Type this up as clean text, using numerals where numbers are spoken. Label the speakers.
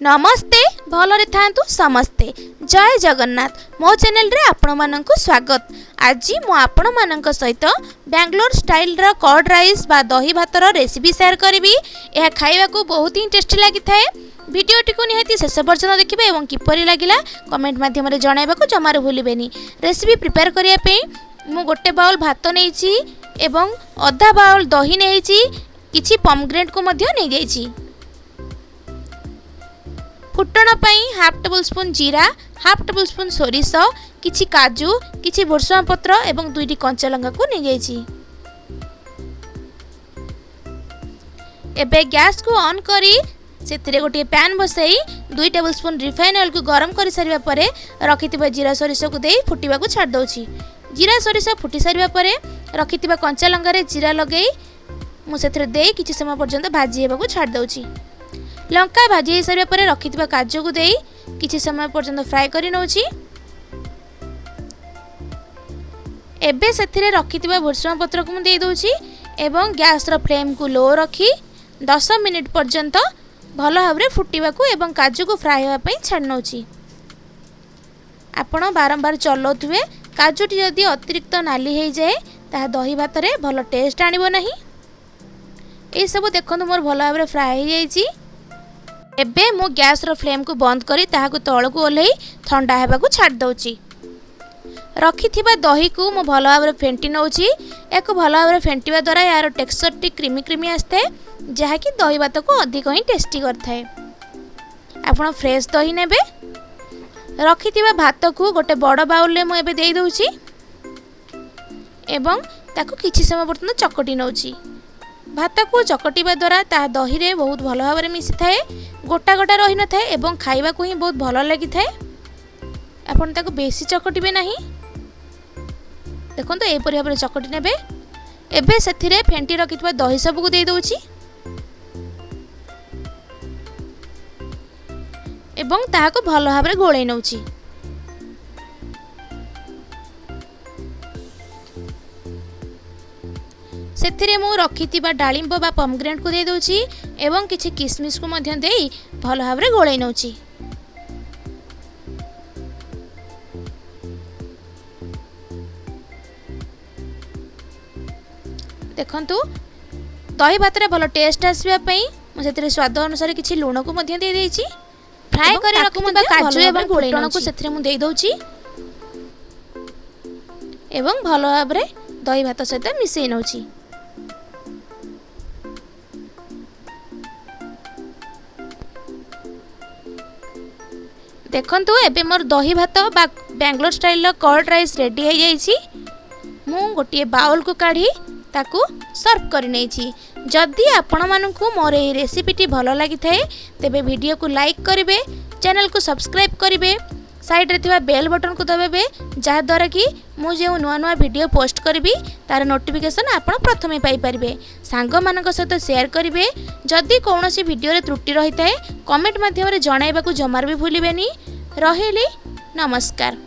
Speaker 1: नमस्ते भलरे थांतु समस्ते। जय जगन्नाथ। मो चैनल रे आपण माननकु स्वागत। आज मु आपण माननक सहित बेंगलोर स्टाइल रा कर्ड राइस बा दही भात रा रेसिपी शेयर करिवि। यह खाइबा को बहुत ही टेस्टी लागि थाए। भिडियोटी को निहाती शेष पर्यंत देखिबे एवं किपरि लागिला कमेंट माध्यम रे जणाइबा को जमार भूलिबेनी। रेसिपी प्रिपेयर करिया पे मु गोटे बाउल भात नेइची एवं आधा बाउल दही नेइची, किछि पमग्रेनेट को मध्य नै जाइछि। फुटण पाई हाफ टेबल स्पून जीरा, हाफ टेबल स्पून सोरिष, किछि काजू, किछि भुर्सुंगा पत्र एवं दुईटी कंचा लंका को नै जाइछि। एबे गैस को ऑन करी सेतिरे गोटे पैन बसई 2 टेबल स्पून रिफाइन ऑयल को गरम करि सारिबा परे रखितिबा जीरा सोरिष को देई फुटिबा को छाड़ दउछि। जीरा सोरिष फुटी सारिबा परे रखितिबा कंचा लंका रे जीरा लगेई मु सेतिरे देई किछि समय पर्यंत भाजी हेबा को छाड़ दउछि। लंका भाजी सारिबा परे रखितिबा काजू को देई किछि समय पर्यंत फ्राई करि नउछि। एबे सेथिरे रखितिबा भुर्सुंगा पत्र को मु देई दउछि एवं गैस रो फ्लेम को लो रखी 10 मिनिट पर्यंत भलो भाबरे फुटिबा को एवं काजू को फ्राई होया पई छाड़ नउछि। आपण बारंबार चलौथुवे, काजूटी जदि अतिरिक्त नाली हो जाए ता दही भात रे भलो टेस्ट आनिबो नाही। ए सब देखंतु मोर भलो भाबरे फ्राई हो जाइछि। एबे मु गैस रो फ्लेम को बंद करी ताहाकु तळ को ओल्हेई ठंडा हेबा को छाड़ दउछि। रखिथिबा दही को मु भलो भाबरे फेंटी नउछि। एको भलो भाबरे फेंटीबा द्वारा यार टेक्सचर टी क्रीमी क्रीमी आस्ते, जहा कि दही भात को अधिक ही टेस्टी करथाय। आपण फ्रेश दही नेबे। रखिथिबा भात को गोटे बड़ बाउल ले मु एबे देई दउछि एवं ताकु किछि समय पर्यंत चकटी नउछि। भात को चकटिबा द्वारा ता दही रे बहुत भलो भाबरे मिसी थाए, गोटा गोटा रही न थाए एवं खाइबा को ही बहुत भलो लागि थाए। आपण ताकु बेसी चकटिबे नाही। देखंतु ए परि भाबरे चकटी नेबे। एबे सेथिरे फेंटी रखितबा दही सब को देई दउछि एवं ताहाको भलो भाबरे गोळै नउछि। सेथिरे मु रखितिबा डालिंब बा पमग्रेनेट को दे दउछि एवं किछि किसमिस को मध्य देई भलो भाबरे गोळै नउछि। देखंतु दही भात रे भलो टेस्ट आसीबा पई मु सेथिरे स्वाद अनुसार किछि लूण को मध्य दे देछि। फ्राई करी रखितिबा काजू एवं फुटण को सेथिरे मु देई दउछि एवं भलो भाबरे दही भात सहित मिसई नउछि। देखंतु एबे मोर दही भात बा Bangalore style curd rice ready हो जाइछि। मु गोटे बाउल को काढ़ी ताकू सर्व कर नेछि। जदि आपण मानकु मोर ए रेसिपीटी भलो लागि थाए तेबे वीडियो को लाइक करिवे, चैनल को सब्सक्राइब करिवे, साइड रे थिबा बेल बटन को दबाबे जहा द्वारा कि मु जे नुआ नुआ वीडियो पोस्ट करिवि तार नोटिफिकेशन आपण प्रथमे पाई परिबे। सांग मानक सहित शेयर करिवे। जदि कोनोसी वीडियो रे त्रुटि रही थाए कमेंट माध्यम रे जणाइबा को जमार भी भूलिबेनी। रहेली नमस्कार।